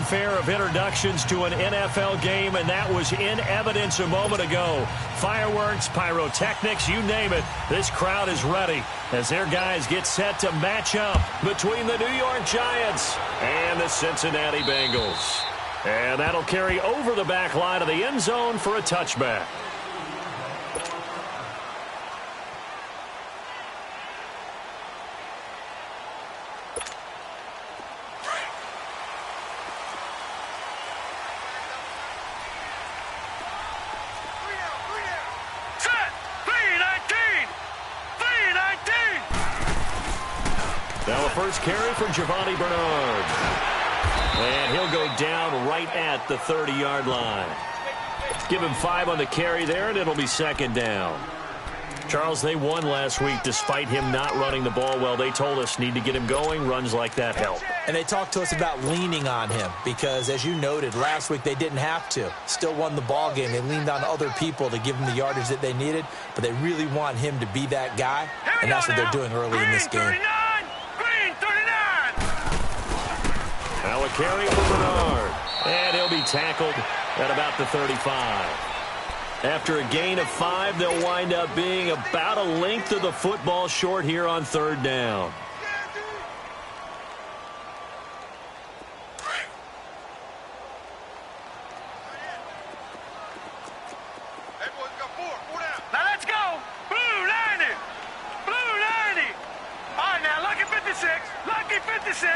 fanfare of introductions to an NFL game, and that was in evidence a moment ago. Fireworks, pyrotechnics, you name it. This crowd is ready as their guys get set to match up between the New York Giants and the Cincinnati Bengals. And that'll carry over the back line of the end zone for a touchback. Now a first carry for Giovanni Bernard. And he'll go down right at the 30-yard line. Give him 5 on the carry there, and it'll be second down. Charles, they won last week despite him not running the ball well. They told us need to get him going. Runs like that help. And they talked to us about leaning on him because, as you noted, last week they didn't have to. Still won the ball game. They leaned on other people to give them the yardage that they needed, but they really want him to be that guy, and that's what they're doing early in this game. Now a carry for Bernard. And he'll be tackled at about the 35. After a gain of 5, they'll wind up being about a length of the football short here on third down. Now let's go. Blue 90. Blue 90. All right, now lucky 56. Lucky 56.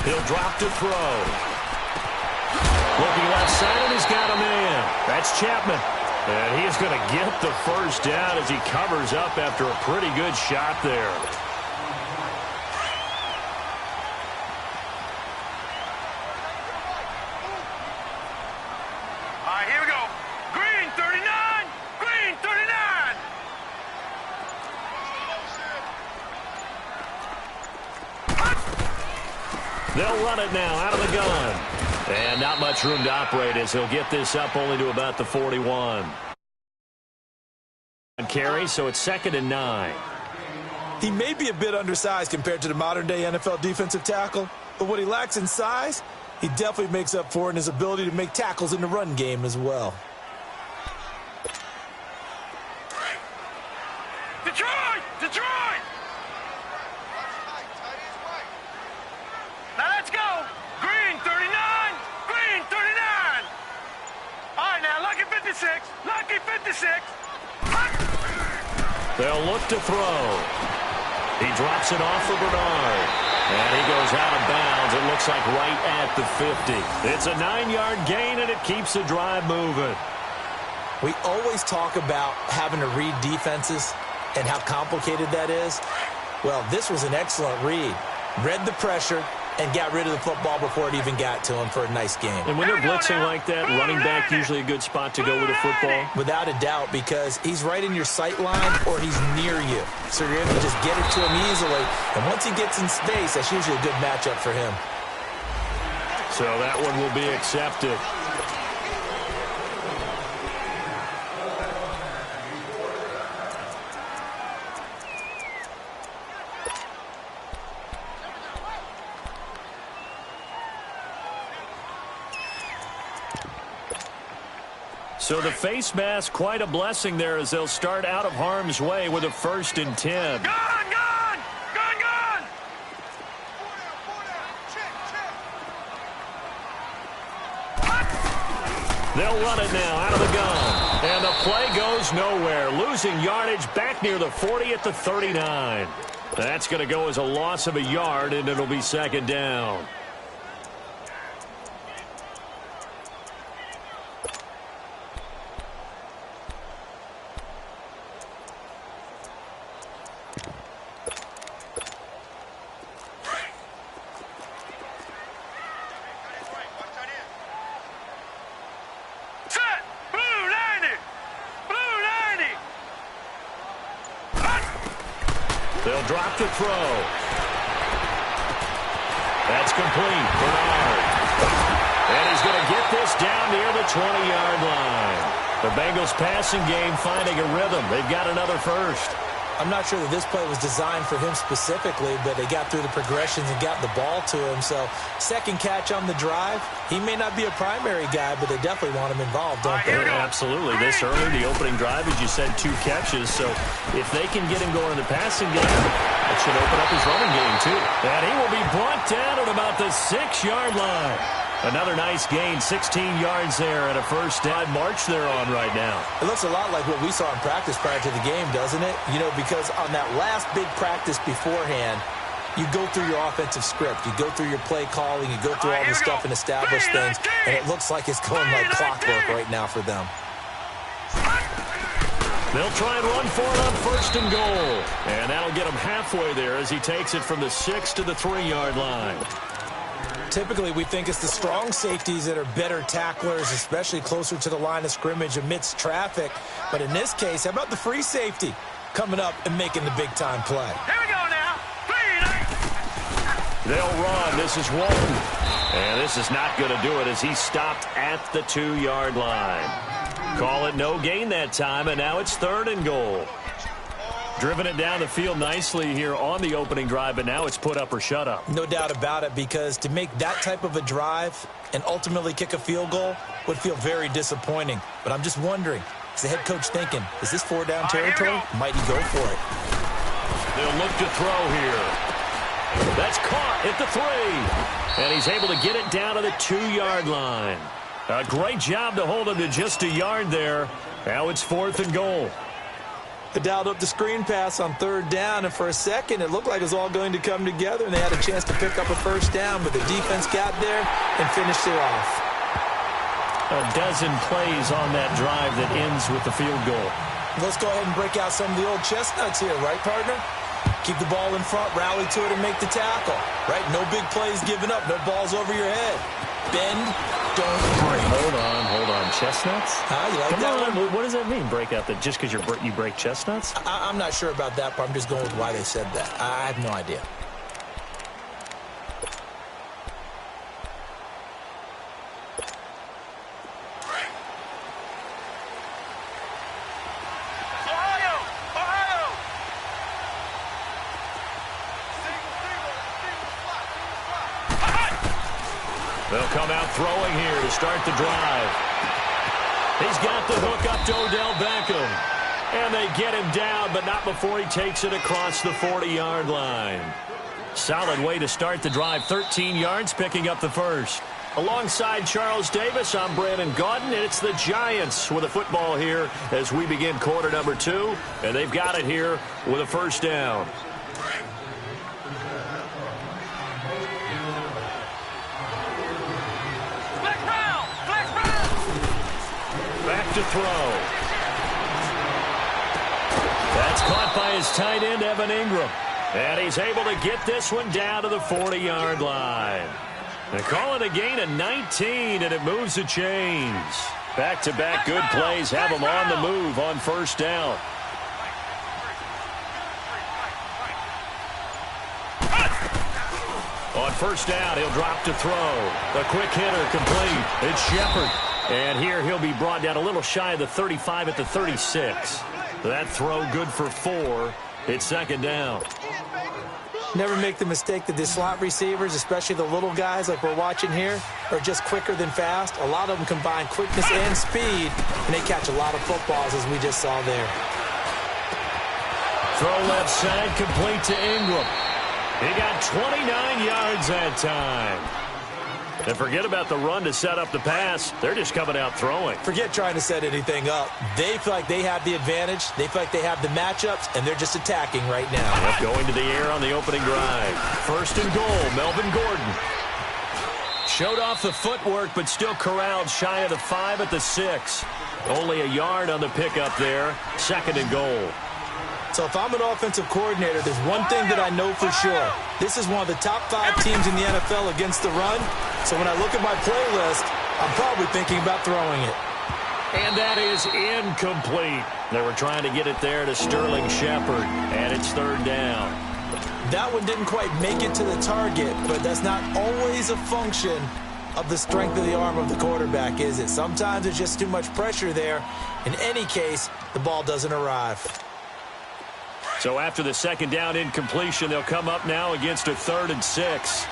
He'll drop to throw. Looking left side, and he's got a man. That's Chapman. And he's going to get the first down as he covers up after a pretty good shot there. All right, here we go. Green 39. Green 39. They'll run it now out of the gun. And not much room to operate as he'll get this up only to about the 41. Carry, so it's 2nd and 9. He may be a bit undersized compared to the modern-day NFL defensive tackle, but what he lacks in size, he definitely makes up for in his ability to make tackles in the run game as well. Detroit! Detroit! Now let's go. Green 39. Green 39. All right, now lucky 56. Lucky 56. They'll look to throw. He drops it off for Bernard. And he goes out of bounds. It looks like right at the 50. It's a 9-yard gain, and it keeps the drive moving. We always talk about having to read defenses and how complicated that is. Well, this was an excellent read. Read the pressure and got rid of the football before it even got to him for a nice game. And when they're blitzing like that, running back usually a good spot to go with a football? Without a doubt, because he's right in your sight line or he's near you. So you're able to just get it to him easily. And once he gets in space, that's usually a good matchup for him. So that one will be accepted. So the face mask, quite a blessing there as they'll start out of harm's way with a 1st and 10. Gone! Gone! Gone! Gone! They'll run it now out of the gun. And the play goes nowhere. Losing yardage back near the 40 at the 39. That's going to go as a loss of a yard, and it'll be 2nd down. They'll drop to throw. That's complete. Bernard. And he's going to get this down near the 20-yard line. The Bengals passing game finding a rhythm. They've got another first. I'm not sure that this play was designed for him specifically, but they got through the progressions and got the ball to him. So second catch on the drive. He may not be a primary guy, but they definitely want him involved, don't they? Absolutely. This early, the opening drive, as you said, 2 catches. So if they can get him going in the passing game, that should open up his running game too. And he will be brought down at about the 6-yard line. Another nice gain, 16 yards there and a first down march they're on right now. It looks a lot like what we saw in practice prior to the game, doesn't it? You know, because on that last big practice beforehand, you go through your offensive script. You go through your play calling. You go through all this stuff and establish things. And it looks like it's going like clockwork right now for them. They'll try and run for it on first and goal. And that'll get him halfway there as he takes it from the 6 to the 3-yard line. Typically, we think it's the strong safeties that are better tacklers, especially closer to the line of scrimmage amidst traffic. But in this case, how about the free safety coming up and making the big-time play? Here we go now. They'll run. This is Walton. And this is not going to do it as he stopped at the 2-yard line. Call it no gain that time, and now it's 3rd and goal. Driven it down the field nicely here on the opening drive, but now it's put up or shut up. No doubt about it, because to make that type of a drive and ultimately kick a field goal would feel very disappointing. But I'm just wondering, is the head coach thinking, is this 4-down territory? Might he go for it? They'll look to throw here. That's caught at the 3. And he's able to get it down to the 2-yard line. A great job to hold him to just a yard there. Now it's 4th and goal. They dialed up the screen pass on 3rd down, and for a second it looked like it was all going to come together, and they had a chance to pick up a first down, but the defense got there and finished it off. A dozen plays on that drive that ends with the field goal. Let's go ahead and break out some of the old chestnuts here, right, partner? Keep the ball in front, rally to it, and make the tackle, right? No big plays given up, no balls over your head. Bend, don't break. Hold on. Chestnuts? You like Come that on. one? What does that mean, break out? That just because you break chestnuts? I'm not sure about that, but I'm just going with why they said that. I have no idea. They'll come out throwing here to start the drive. He's got the hook up to Odell Beckham. And they get him down, but not before he takes it across the 40-yard line. Solid way to start the drive. 13 yards, picking up the first. Alongside Charles Davis, I'm Brandon Gaudin, and it's the Giants with a football here as we begin quarter number 2. And they've got it here with a first down. Back to throw. That's caught by his tight end, Evan Ingram. And he's able to get this one down to the 40-yard line. They call it a gain of 19, and it moves the chains. Back-to-back good plays have him on the move on first down. On first down, he'll drop to throw. A quick hitter complete. It's Shepard. And here he'll be brought down a little shy of the 35 at the 36. That throw good for 4. It's second down. Never make the mistake that the slot receivers, especially the little guys like we're watching here, are just quicker than fast. A lot of them combine quickness and speed, and they catch a lot of footballs, as we just saw there. Throw left side, complete to Ingram. He got 29 yards that time. And forget about the run to set up the pass. They're just coming out throwing. Forget trying to set anything up. They feel like they have the advantage. They feel like they have the matchups, and they're just attacking right now. Yep, going to the air on the opening drive. First and goal, Melvin Gordon. Showed off the footwork, but still corralled shy of the 5 at the 6. Only a yard on the pickup there. Second and goal. So if I'm an offensive coordinator, there's one thing that I know for sure. This is one of the top 5 teams in the NFL against the run. So when I look at my playlist, I'm probably thinking about throwing it. And that is incomplete. They were trying to get it there to Sterling Shepard, and it's third down. That one didn't quite make it to the target, but that's not always a function of the strength of the arm of the quarterback, is it? Sometimes there's just too much pressure there. In any case, the ball doesn't arrive. So after the second down incompletion, they'll come up now against a 3rd and 6.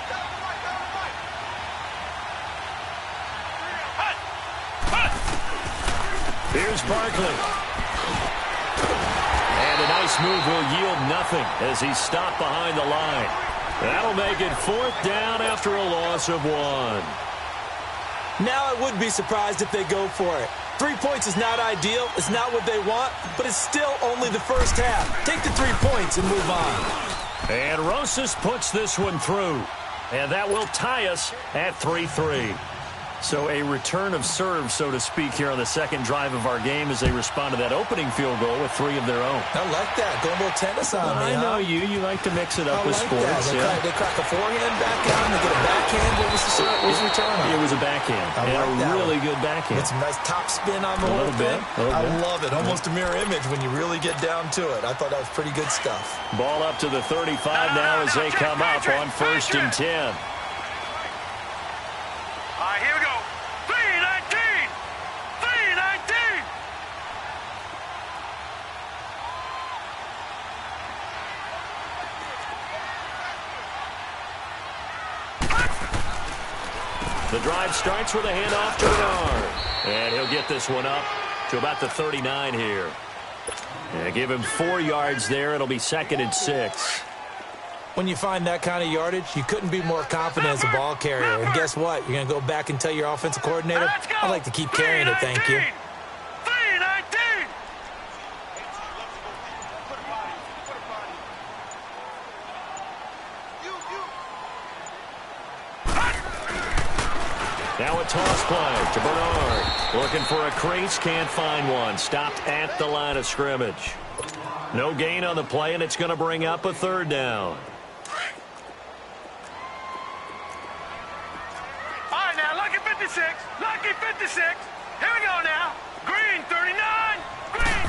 Here's Barkley. And a nice move will yield nothing as he's stopped behind the line. That'll make it 4th down after a loss of 1. Now I wouldn't be surprised if they go for it. 3 points is not ideal. It's not what they want, but it's still only the first half. Take the 3 points and move on. And Rosas puts this one through. And that will tie us at 3-3. So a return of serve, so to speak, here on the second drive of our game as they respond to that opening field goal with 3 of their own. I like that. Going a little tennis on me, I know you. You like to mix it up with sports. They crack a forehand backhand. They get a backhand. What was the return on? It was a backhand. And a really good backhand. With some nice top spin on the whole thing. I love it. Almost a mirror image when you really get down to it. I thought that was pretty good stuff. Ball up to the 35 now as they come up on 1st and 10. All right, here we go. 3-19. 3-19. The drive starts with a handoff to Bernard. And he'll get this one up to about the 39 here. And give him 4 yards there. It'll be 2nd and 6. When you find that kind of yardage, you couldn't be more confident as a ball carrier. And guess what? You're going to go back and tell your offensive coordinator, I'd like to keep carrying it, thank you. 3-19. Now a toss play to Bernard. Looking for a crease, can't find one. Stopped at the line of scrimmage. No gain on the play, and it's going to bring up a 3rd down. Lucky 56. Here we go now. Green, 39. Green.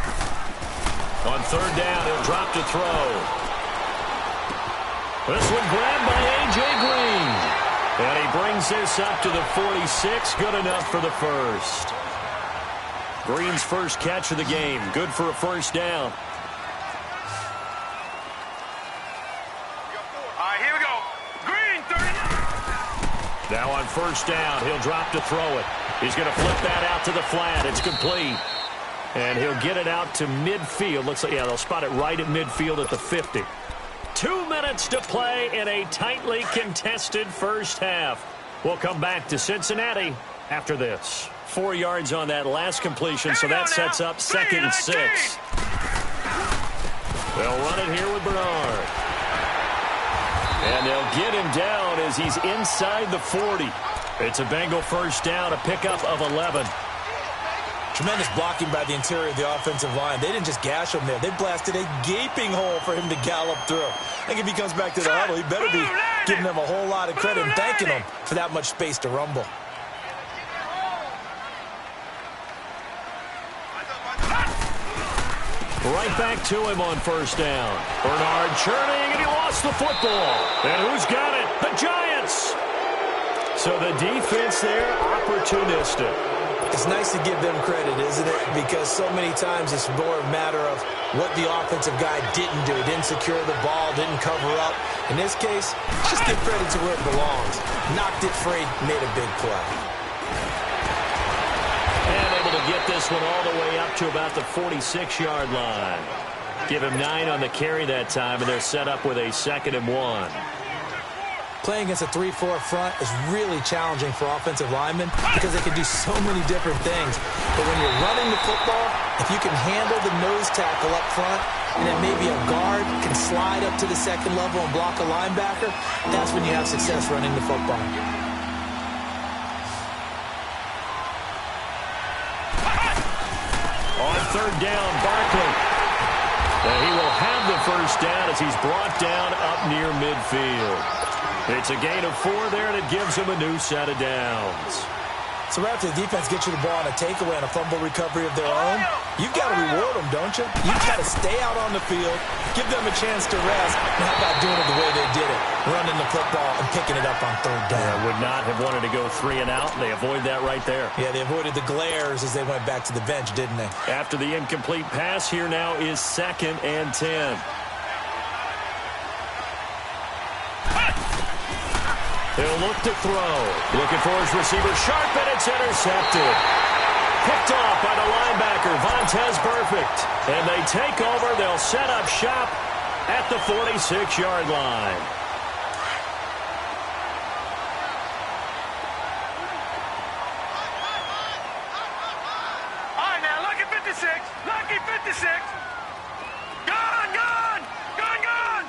On 3rd down, he'll drop to throw. This one grabbed by A.J. Green. And he brings this up to the 46. Good enough for the first. Green's first catch of the game. Good for a 1st down. All right, here we go. Green, 39. Now on 1st down, he'll drop to throw it. He's going to flip that out to the flat. It's complete. And he'll get it out to midfield. Looks like, yeah, they'll spot it right at midfield at the 50. 2 minutes to play in a tightly contested first half. We'll come back to Cincinnati after this. 4 yards on that last completion, so that sets up 2nd and 6. They'll run it here with Bernard. And they'll get him down as he's inside the 40. It's a Bengal 1st down, a pickup of 11. Tremendous blocking by the interior of the offensive line. They didn't just gash him there. They blasted a gaping hole for him to gallop through. I think if he comes back to the huddle, he better be giving them a whole lot of credit and thanking them for that much space to rumble. Right back to him on 1st down. Bernard churning, and he lost the football. And who's got it? The Giants. So the defense there, opportunistic. It's nice to give them credit, isn't it? Because so many times it's more a matter of what the offensive guy didn't do. Didn't secure the ball, didn't cover up. In this case, just give credit to where it belongs. Knocked it free, made a big play. And able to get this one all the way up to about the 46-yard line. Give him 9 on the carry that time, and they're set up with a 2nd and 1. Playing against a 3-4 front is really challenging for offensive linemen because they can do so many different things. But when you're running the football, if you can handle the nose tackle up front, and then maybe a guard can slide up to the 2nd level and block a linebacker, that's when you have success running the football. On 3rd down, Barkley. And he will have the 1st down as he's brought down up near midfield. It's a gain of 4 there, and it gives him a new set of downs. So right after the defense gets you the ball on a takeaway and a fumble recovery of their own, you've got to reward them, don't you? You've got to stay out on the field, give them a chance to rest, and how about doing it the way they did it, running the football and picking it up on 3rd down. Yeah, would not have wanted to go 3 and out. They avoid that right there. Yeah, they avoided the glares as they went back to the bench, didn't they? After the incomplete pass, here now is 2nd and 10. He'll look to throw. Looking for his receiver sharp, and it's intercepted. Picked off by the linebacker, Vontaze Burfict. And they take over. They'll set up shop at the 46-yard line. All right, now, lucky 56. Lucky 56. Gone, gone, gone, gone.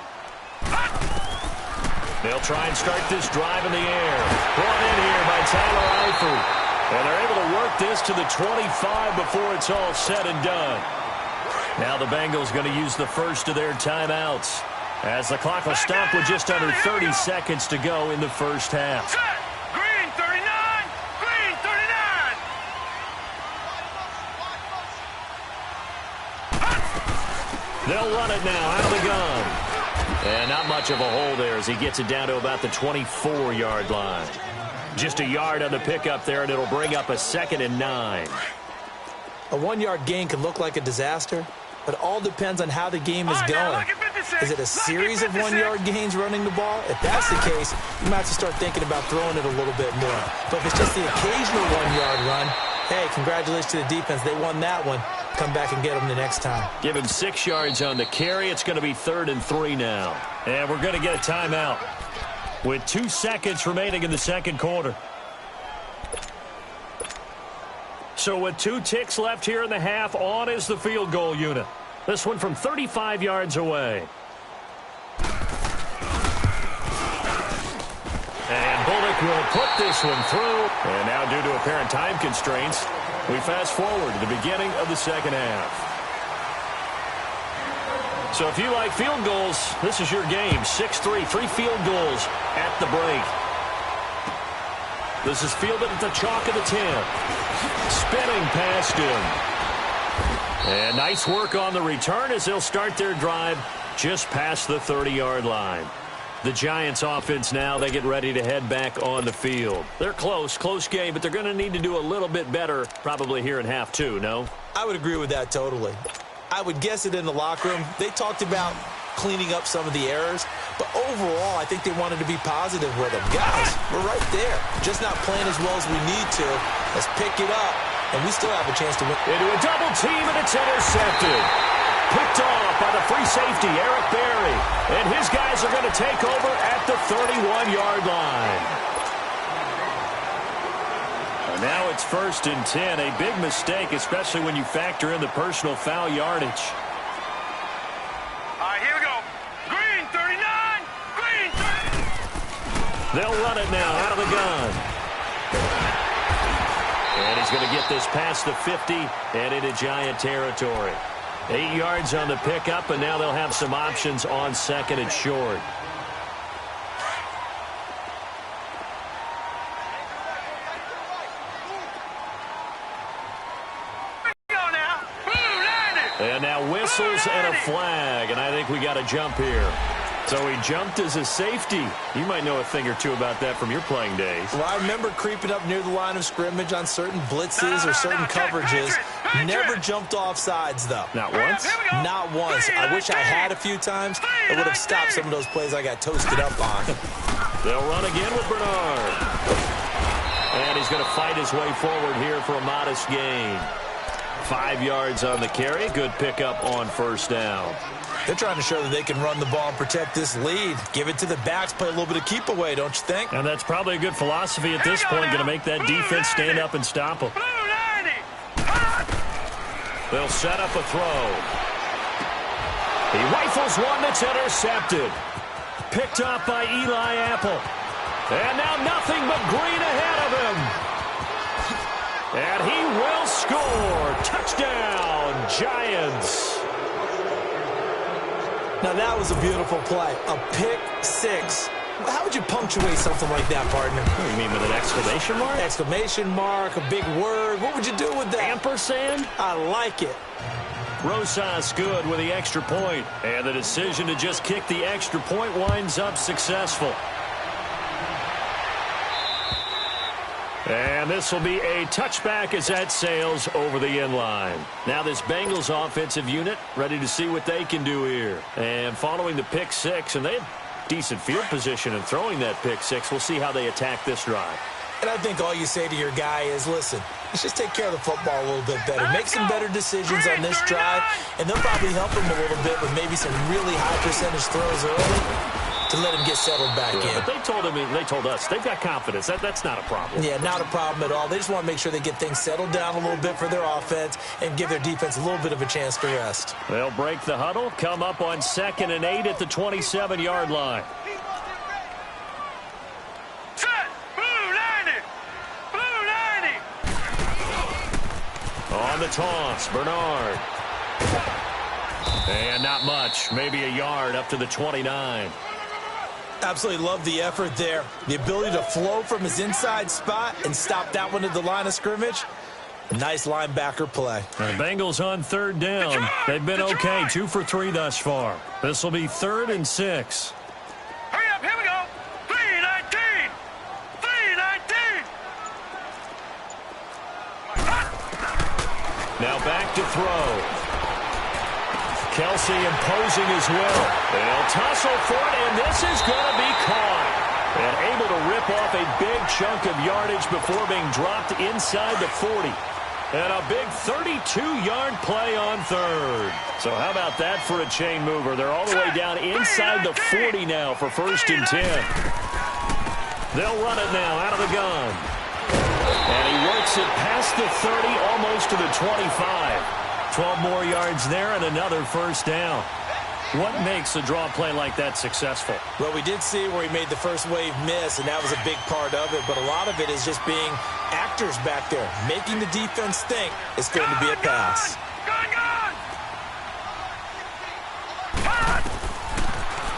They'll try and start this drive in the air. Brought in here by Tyler Eifert. And they're able to work this to the 25 before it's all said and done. Now the Bengals going to use the first of their timeouts, as the clock will stop with just under 30 seconds to go in the first half. Set. Green 39. Green 39. They'll run it now out of the gun. And not much of a hole there as he gets it down to about the 24-yard line. Just a yard on the pickup there, and it'll bring up a 2nd and 9. A 1-yard gain can look like a disaster, but it all depends on how the game is going. Is it a series of 1-yard gains running the ball? If that's the case, you might have to start thinking about throwing it a little bit more. But if it's just the occasional 1-yard run, hey, congratulations to the defense. They won that one. Come back and get them the next time. Give him 6 yards on the carry. It's going to be 3rd and 3 now. And we're going to get a timeout with 2 seconds remaining in the second quarter. So with 2 ticks left here in the half, on is the field goal unit. This one from 35 yards away. And Bullock will put this one through. And now due to apparent time constraints, we fast forward to the beginning of the second half. So if you like field goals, this is your game. 6-3, 3 field goals at the break. This is fielded at the chalk of the 10. Spinning past him. And nice work on the return as they'll start their drive just past the 30-yard line. The Giants offense now, they get ready to head back on the field. They're close game, but they're going to need to do a little bit better probably here in half 2, no? I would agree with that totally. I would guess it in the locker room. They talked about cleaning up some of the errors, but overall, I think they wanted to be positive with them. Guys, we're right there. Just not playing as well as we need to. Let's pick it up, and we still have a chance to win. Into a double team, and it's intercepted. Picked off by the free safety, Eric Berry. And his guys are going to take over at the 31-yard line. And now it's 1st and 10. A big mistake, especially when you factor in the personal foul yardage. All right, here we go. Green 39. Green 39. They'll run it now out of the gun. And he's going to get this past the 50 and into Giant territory. 8 yards on the pickup, and now they'll have some options on 2nd and short. And now whistles and a flag, and I think we got a jump here. So he jumped as a safety. You might know a thing or two about that from your playing days. Well, I remember creeping up near the line of scrimmage on certain blitzes or certain coverages. Never jumped off sides, though. Not once? Not once. I wish I had a few times. It would have stopped some of those plays I got toasted up on. They'll run again with Bernard. And he's going to fight his way forward here for a modest gain. 5 yards on the carry. Good pickup on 1st down. They're trying to show that they can run the ball and protect this lead. Give it to the backs, play a little bit of keep away, don't you think? And that's probably a good philosophy at this point, going to make that defense stand up and stop them. They'll set up a throw. He rifles one that's intercepted. Picked up by Eli Apple. And now nothing but green ahead of him. And he will score. Touchdown, Giants. Now, that was a beautiful play. A pick 6. How would you punctuate something like that, partner? What do you mean, with an exclamation mark? Exclamation mark, a big word. What would you do with that? Ampersand? I like it. Rosas good with the extra point. And the decision to just kick the extra point winds up successful. And this will be a touchback as that sails over the end line. Now this Bengals offensive unit ready to see what they can do here. And following the pick 6, and they had decent field position in throwing that pick six. We'll see how they attack this drive. And I think all you say to your guy is, listen, let's just take care of the football a little bit better. Make some better decisions on this drive, and they'll probably help him a little bit with maybe some really high percentage throws early to let him get settled back in. But they told us, they've got confidence. That's not a problem. Yeah, not a problem at all. They just want to make sure they get things settled down a little bit for their offense and give their defense a little bit of a chance to rest. They'll break the huddle, come up on 2nd and 8 at the 27-yard line. On the toss, Bernard. And not much, maybe a yard up to the 29. Absolutely love the effort there. The ability to flow from his inside spot and stop that one at the line of scrimmage. Nice linebacker play. The Bengals on 3rd down. They've been okay, 2 for 3 thus far. This will be 3rd and 6. Hurry up, here we go. 3-19. 3-19. Now back to throw. Kelsey imposing his will. They'll tussle for it, and this is going to be caught. And able to rip off a big chunk of yardage before being dropped inside the 40. And a big 32-yard play on 3rd. So how about that for a chain mover? They're all the way down inside the 40 now for 1st and 10. They'll run it now out of the gun. And he works it past the 30, almost to the 25. 12 more yards there and another 1st down. What makes a draw play like that successful? Well, we did see where he made the first wave miss, and that was a big part of it. But a lot of it is just being actors back there, making the defense think it's going to be a pass.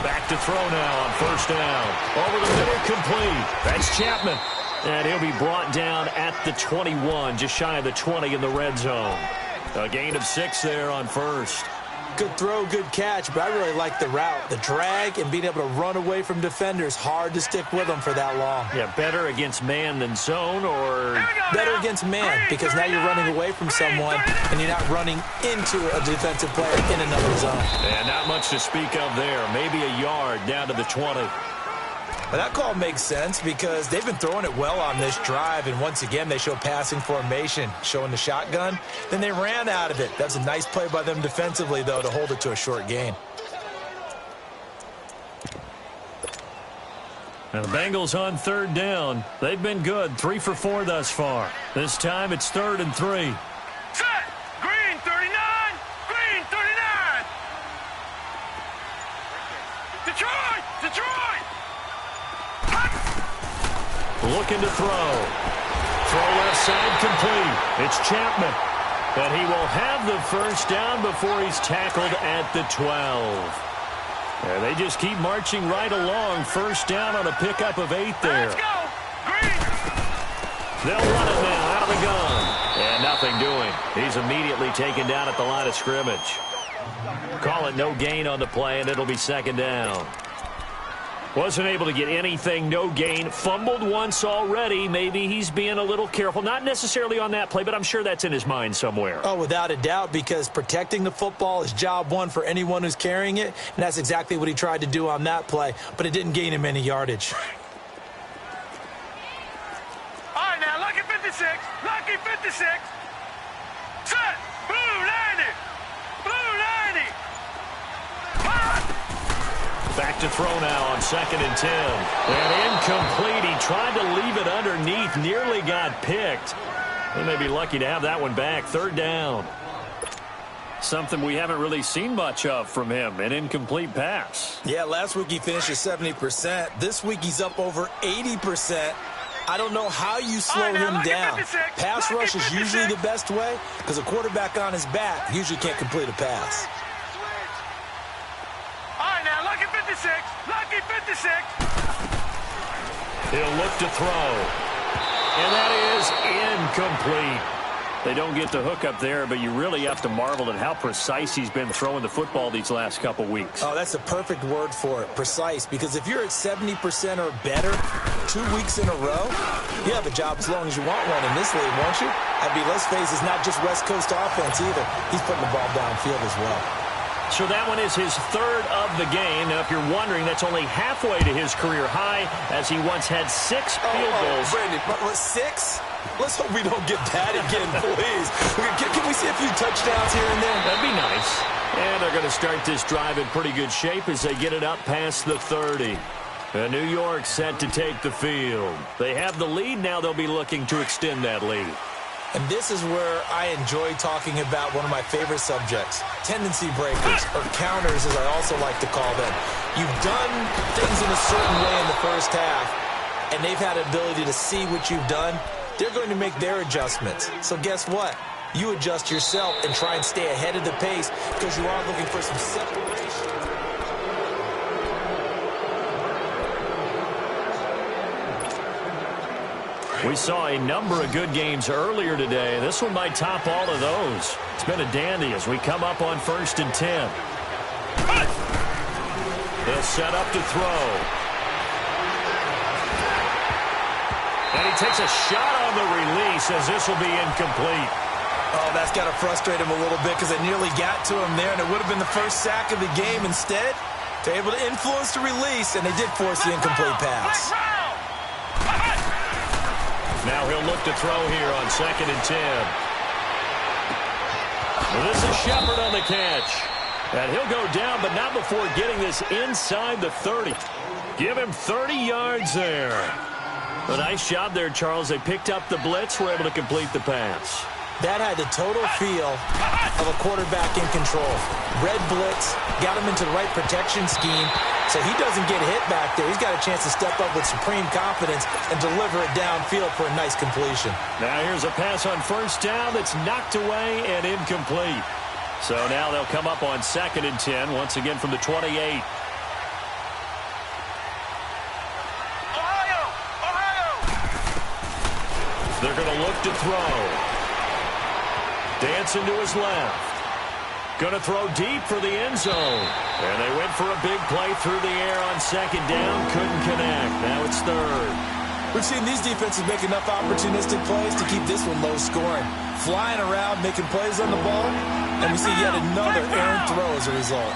Back to throw now on 1st down. Over the middle, complete. That's Chapman. And he'll be brought down at the 21, just shy of the 20 in the red zone. A gain of 6 there on 1st. Good throw, good catch, but I really like the route. The drag and being able to run away from defenders, hard to stick with them for that long. Yeah, better against man than zone, or better against man, because now you're running away from someone and you're not running into a defensive player in another zone. And not much to speak of there. Maybe a yard down to the 20. Well, that call makes sense because they've been throwing it well on this drive, and once again they show passing formation, showing the shotgun. Then they ran out of it. That's a nice play by them defensively, though, to hold it to a short gain. And the Bengals on 3rd down. They've been good, 3 for 4 thus far. This time it's 3rd and 3. Set. Green 39. Green 39. Detroit. Detroit. Looking to throw. Throw left side complete. It's Chapman. And he will have the 1st down before he's tackled at the 12. And they just keep marching right along. 1st down on a pickup of 8 there. Let's go. Green. They'll run it now out of the gun. And nothing doing. He's immediately taken down at the line of scrimmage. Call it no gain on the play, and it'll be 2nd down. Wasn't able to get anything, no gain. Fumbled once already. Maybe he's being a little careful. Not necessarily on that play, but I'm sure that's in his mind somewhere. Oh, without a doubt, because protecting the football is job one for anyone who's carrying it, and that's exactly what he tried to do on that play, but it didn't gain him any yardage. All right, now, lucky 56. Lucky 56. Set. Blue 90. Blue 90. Back to throw now on 2nd and 10. And incomplete. He tried to leave it underneath. Nearly got picked. They may be lucky to have that one back. 3rd down. Something we haven't really seen much of from him. An incomplete pass. Yeah, last week he finished at 70%. This week he's up over 80%. I don't know how you slow him down. Pass rush is usually the best way because a quarterback on his back usually can't complete a pass. Lucky 56. Lucky 56. He'll look to throw. And that is incomplete. They don't get the hook up there, but you really have to marvel at how precise he's been throwing the football these last couple weeks. Oh, that's a perfect word for it, precise, because if you're at 70% or better 2 weeks in a row, you have a job as long as you want one in this league, won't you? I mean, let's face it, it's not just West Coast offense either. He's putting the ball downfield as well. So that one is his third of the game. Now, if you're wondering, that's only halfway to his career high, as he once had 6 field goals. Brandon, what, 6? Let's hope we don't get that again, please. Can we see a few touchdowns here and there? That'd be nice. And they're going to start this drive in pretty good shape as they get it up past the 30. And New York set to take the field. They have the lead. Now they'll be looking to extend that lead. And this is where I enjoy talking about one of my favorite subjects, tendency breakers, or counters as I also like to call them. You've done things in a certain way in the first half, and they've had an ability to see what you've done. They're going to make their adjustments. So guess what? You adjust yourself and try and stay ahead of the pace because you are looking for some separation. We saw a number of good games earlier today. This one might top all of those. It's been a dandy as we come up on 1st and 10. They'll set up to throw. And he takes a shot on the release as this will be incomplete. Oh, that's got to frustrate him a little bit because they nearly got to him there, and it would have been the first sack of the game. Instead, they're able to influence the release, and they did force the incomplete pass. Now he'll look to throw here on 2nd and 10. This is Shepard on the catch. And he'll go down, but not before getting this inside the 30. Give him 30 yards there. A nice job there, Charles. They picked up the blitz, were able to complete the pass. That had the total feel of a quarterback in control. Red blitz, got him into the right protection scheme, so he doesn't get hit back there. He's got a chance to step up with supreme confidence and deliver it downfield for a nice completion. Now here's a pass on 1st down that's knocked away and incomplete. So now they'll come up on 2nd and 10, once again from the 28. They're going to look to throw. Dancing to his left. Going to throw deep for the end zone. And they went for a big play through the air on 2nd down. Couldn't connect. Now it's 3rd. We've seen these defenses make enough opportunistic plays to keep this one low scoring. Flying around, making plays on the ball. And we see yet another errant throw as a result.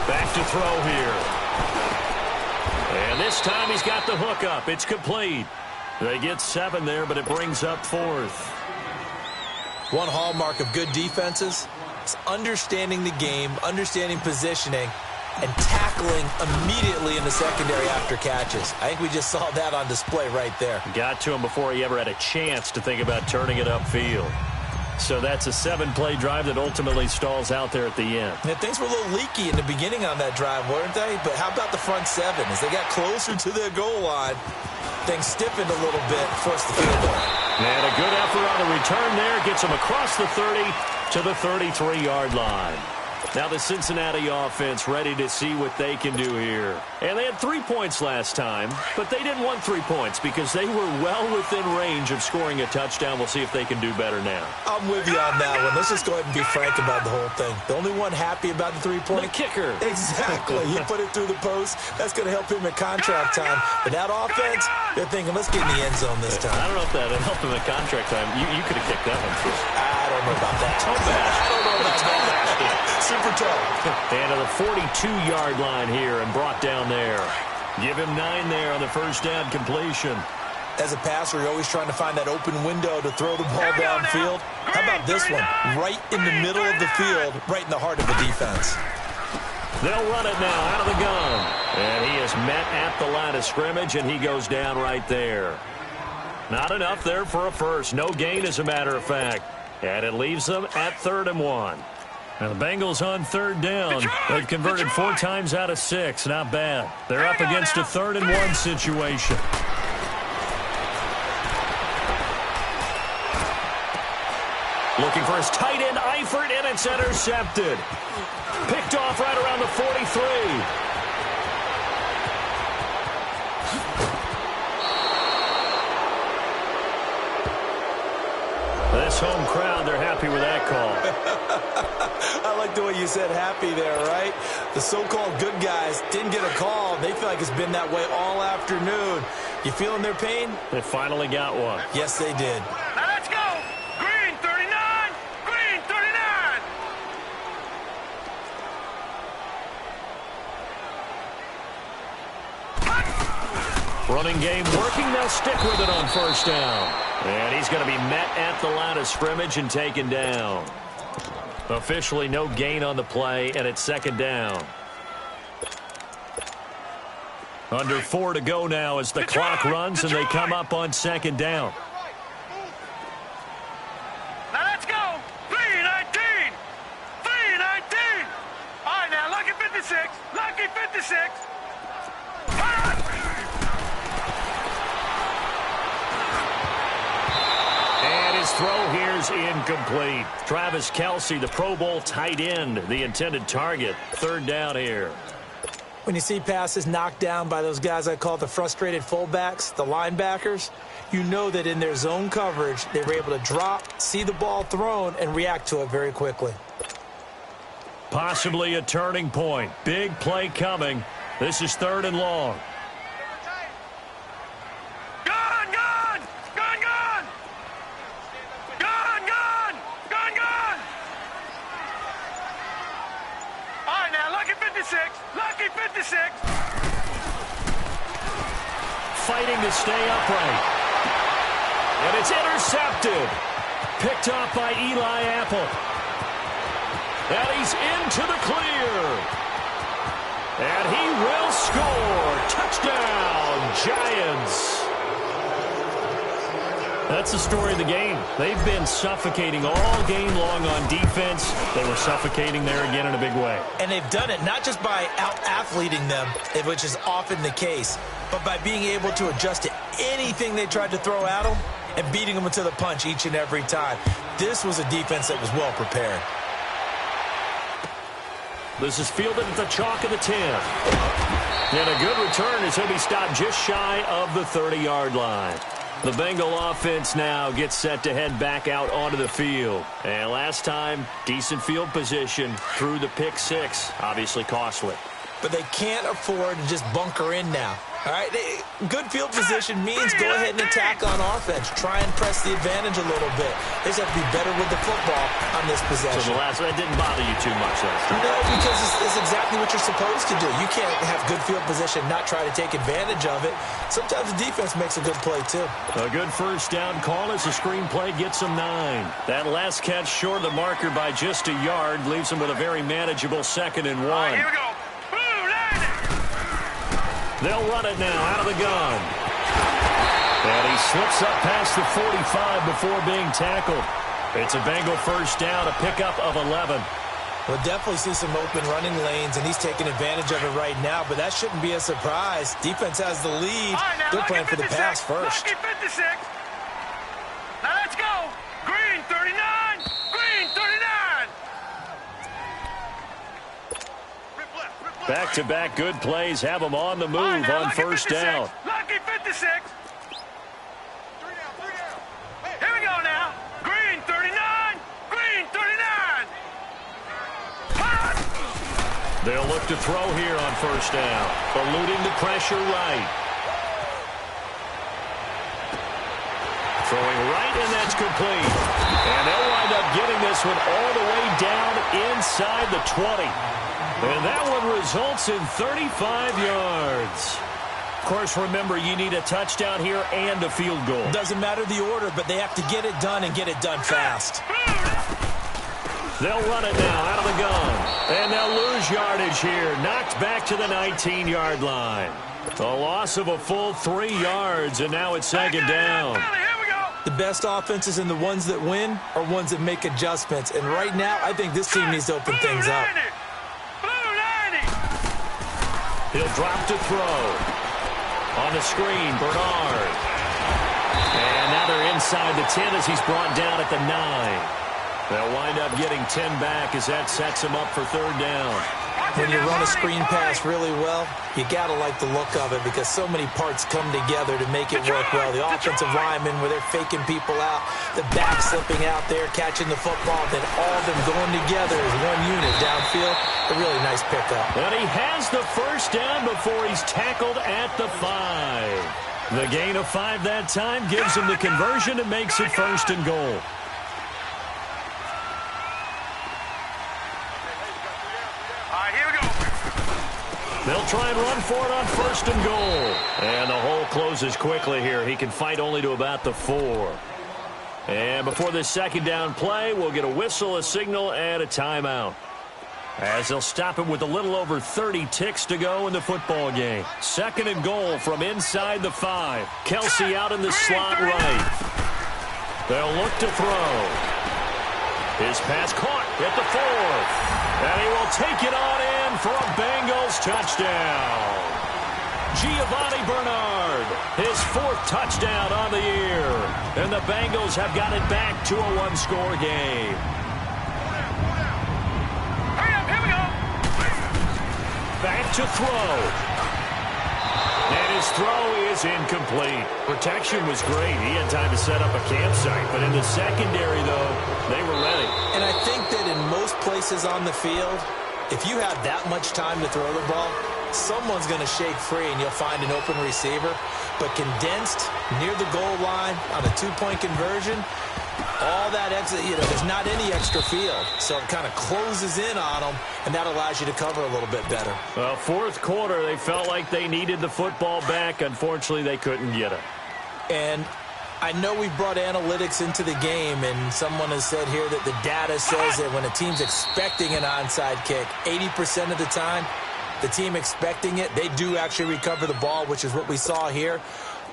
Back to throw here. And this time he's got the hook up. It's complete. They get 7 there, but it brings up 4th. One hallmark of good defenses is understanding the game, understanding positioning, and tackling immediately in the secondary after catches. I think we just saw that on display right there. Got to him before he ever had a chance to think about turning it upfield. So that's a 7-play drive that ultimately stalls out there at the end. And things were a little leaky in the beginning on that drive, weren't they? But how about the front 7? As they got closer to their goal line, things stiffened a little bit, forced the field goal. And a good effort on the return there. Gets them across the 30 to the 33-yard line. Now the Cincinnati offense ready to see what they can do here. And they had 3 points last time, but they didn't want 3 points because they were well within range of scoring a touchdown. We'll see if they can do better now. I'm with you on that one. Let's just go ahead and be frank about the whole thing. The only one happy about the 3-point? The kicker. Exactly. He put it through the post. That's going to help him at contract time. But that offense, they're thinking, let's get in the end zone this time. I don't know if that would help him at contract time. You could have kicked that one too. I don't know about that. Toe bash. I don't know about that. Super tough. And to the 42-yard line here and brought down there. Give him 9 there on the first down completion. As a passer, you're always trying to find that open window to throw the ball downfield. How about this one? Right in the middle of the field, right in the heart of the defense. They'll run it now out of the gun. And he is met at the line of scrimmage, and he goes down right there. Not enough there for a first. No gain, as a matter of fact. And it leaves them at 3rd and 1. Now the Bengals on 3rd down. They've converted 4 times out of 6. Not bad. They're up against a 3rd and 1 situation. Looking for his tight end, Eifert, and it's intercepted. Picked off right around the 43. This home crowd, they're happy with that call. I like the way you said happy there, right? The so-called good guys didn't get a call. They feel like it's been that way all afternoon. You feeling their pain? They finally got one. Yes, they did. Now Running game working. They'll stick with it on first down. And he's going to be met at the line of scrimmage and taken down. Officially no gain on the play, and it's second down. Under 4 to go now as the clock runs and they come up on second down. Now let's go. 3-19. 3-19. All right, now, lucky 56. Lucky 56. And his throw here's incomplete. Travis Kelce, the Pro Bowl tight end, the intended target. Third down here. When you see passes knocked down by those guys I call the frustrated fullbacks, the linebackers, you know that in their zone coverage, they were able to drop, see the ball thrown, and react to it very quickly. Possibly a turning point. Big play coming. This is 3rd and long. Gone, gone. Gone, gone. Gone, gone. Gone, gone. All right, now, lucky 56. Lucky 56. Fighting to stay upright. And it's intercepted. Picked off by Eli Apple. And he's into the clear. And he will score. Touchdown, Giants. That's the story of the game. They've been suffocating all game long on defense. They were suffocating there again in a big way. And they've done it not just by out-athleting them, which is often the case, but by being able to adjust to anything they tried to throw at them and beating them to the punch each and every time. This was a defense that was well prepared. This is fielded at the chalk of the 10. And a good return as he'll be stopped just shy of the 30-yard line. The Bengal offense now gets set to head back out onto the field. And last time, decent field position through the pick 6. Obviously costly. But they can't afford to just bunker in now. All right, good field position means go ahead and attack on offense. Try and press the advantage a little bit. They just have to be better with the football on this possession. So the last one didn't bother you too much last time? No, because it's exactly what you're supposed to do. You can't have good field position, not try to take advantage of it. Sometimes the defense makes a good play, too. A good first down call as the screen play gets them 9. That last catch short of the marker by just a yard leaves them with a very manageable 2nd and 1. All right, here we go. They'll run it now out of the gun. And he slips up past the 45 before being tackled. It's a Bengal first down, a pickup of 11. We'll definitely see some open running lanes, and he's taking advantage of it right now, but that shouldn't be a surprise. Defense has the lead. Right, they're playing for the pass first. Lucky 56. Now let's go. Green 39. Green 39. Back-to-back good plays have them on the move Right, now, on first 56. down. Lucky 56. Here we go now. Green 39. Green 39. They'll look to throw here on first down. Eluding the pressure right. Throwing right, and that's complete. And they'll wind up getting this one all the way down inside the 20. And that one results in 35 yards. Of course, remember, you need a touchdown here and a field goal. Doesn't matter the order, but they have to get it done and get it done fast. They'll run it now out of the gun. And they'll lose yardage here. Knocked back to the 19-yard line. A loss of a full 3 yards, and now it's second down. The best offenses and the ones that win are ones that make adjustments. And right now, I think this team needs to open things up. He'll drop to throw. On the screen, Bernard. And now they're inside the 10 as he's brought down at the 9. They'll wind up getting 10 back as that sets him up for third down. When you run a screen pass really well, you got to like the look of it because so many parts come together to make it work well. The offensive linemen where they're faking people out, the back slipping out there, catching the football, then all of them going together as one unit downfield. A really nice pickup. And he has the first down before he's tackled at the 5. The gain of 5 that time gives him the conversion and makes it first and goal. They'll try and run for it on 1st and goal. And the hole closes quickly here. He can fight only to about the 4. And before this 2nd down play, we'll get a whistle, a signal, and a timeout, as they'll stop it with a little over 30 ticks to go in the football game. 2nd and goal from inside the 5. Kelsey out in the slot right. They'll look to throw. His pass caught at the 4th. And he will take it on in for a Bengals touchdown. Giovanni Bernard, his 4th touchdown on the year. And the Bengals have got it back to a 1-score game. Back to throw. And his throw is incomplete. Protection was great. He had time to set up a campsite. But in the secondary, though, they were ready. And I think that in most places on the field, if you have that much time to throw the ball, someone's going to shake free and you'll find an open receiver. But condensed near the goal line on a 2-point conversion, all that exit, there's not any extra field. So it kind of closes in on them, and that allows you to cover a little bit better. Well, 4th quarter, they felt like they needed the football back. Unfortunately, they couldn't get it. And I know we've brought analytics into the game, and someone has said here that the data says that when a team's expecting an onside kick, 80% of the time, the team expecting it, they do actually recover the ball, which is what we saw here.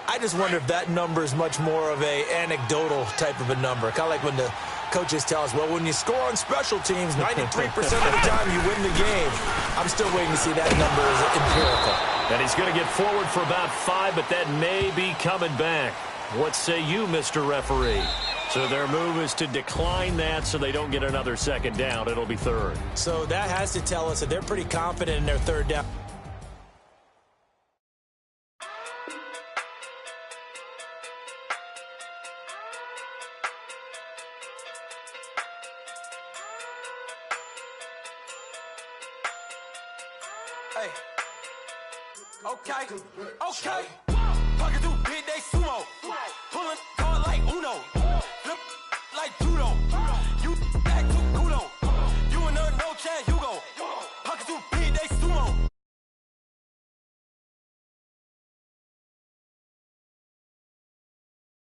I just wonder if that number is much more of a anecdotal type of a number. Kind of like when the coaches tell us, well, when you score on special teams, 93% of the time you win the game. I'm still waiting to see that number as empirical. And he's going to get forward for about 5, but that may be coming back. What say you, Mr. Referee? So their move is to decline that so they don't get another 2nd down. It'll be 3rd. So that has to tell us that they're pretty confident in their 3rd down. Hey. Okay. Walking through big day sumo. Pulling card like Uno. Flip like judo.